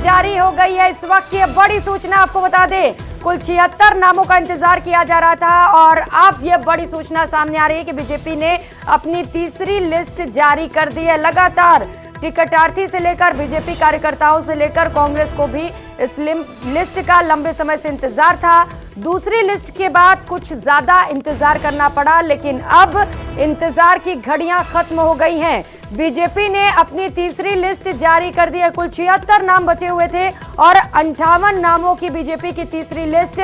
जारी हो गई है। इस वक्त ये बड़ी सूचना आपको बता दें, कुल 76 नामों का इंतजार किया जा रहा था और अब ये बड़ी सूचना सामने आ रही है कि बीजेपी ने अपनी तीसरी लिस्ट जारी कर दी है। लगातार टिकटार्थी से लेकर बीजेपी कार्यकर्ताओं से लेकर कांग्रेस को भी इस लिस्ट का लंबे समय से इंतजार था। दूसरी लिस्ट के बाद कुछ ज्यादा इंतजार करना पड़ा, लेकिन अब इंतजार की घड़ियां खत्म हो गई हैं। बीजेपी ने अपनी तीसरी लिस्ट जारी कर दी है। कुल 76 नाम बचे हुए थे और 58 नामों की बीजेपी की तीसरी लिस्ट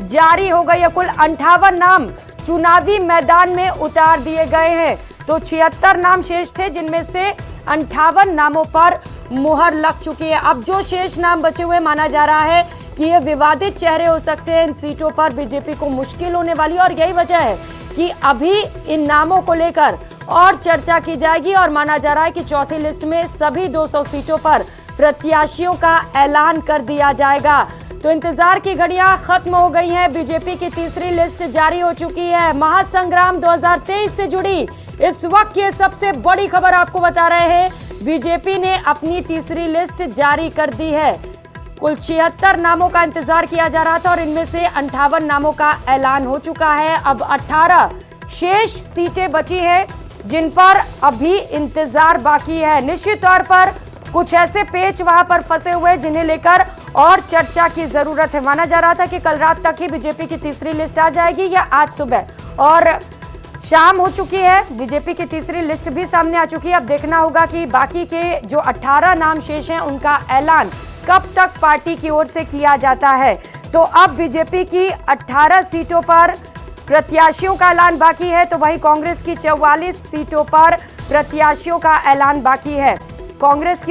जारी हो गई है। कुल 58 नाम चुनावी मैदान में उतार दिए गए हैं। तो 76 नाम शेष थे, जिनमें से 58 नामों पर मुहर लग चुकी है। अब जो शेष नाम बचे हुए माना जा रहा है कि ये विवादित चेहरे हो सकते हैं। इन सीटों पर बीजेपी को मुश्किल होने वाली है और यही वजह है कि अभी इन नामों को लेकर और चर्चा की जाएगी और माना जा रहा है कि चौथी लिस्ट में सभी 200 सीटों पर प्रत्याशियों का ऐलान कर दिया जाएगा। तो इंतजार की घड़ियां खत्म हो गई हैं। बीजेपी की तीसरी लिस्ट जारी हो चुकी है। महासंग्राम 2023 से जुड़ी इस वक्त ये सबसे बड़ी खबर आपको बता रहे हैं। बीजेपी ने अपनी तीसरी लिस्ट जारी कर दी है। कुल 76 नामों का इंतजार किया जा रहा था और इनमें से 58 नामों का ऐलान हो चुका है। अब 18 शेष सीटें बची हैं जिन पर अभी इंतजार बाकी है। निश्चित तौर पर कुछ ऐसे पेच वहां पर फंसे हुए जिन्हें लेकर और चर्चा की जरूरत है। माना जा रहा था कि कल रात तक ही बीजेपी की तीसरी लिस्ट आ जाएगी या आज सुबह, और शाम हो चुकी है। बीजेपी की तीसरी लिस्ट भी सामने आ चुकी है। अब देखना होगा कि बाकी के जो 18 नाम शेष हैं उनका ऐलान कब तक पार्टी की ओर से किया जाता है। तो अब बीजेपी की 18 सीटों पर प्रत्याशियों का ऐलान बाकी है, तो वहीं कांग्रेस की 44 सीटों पर प्रत्याशियों का ऐलान बाकी है। कांग्रेस की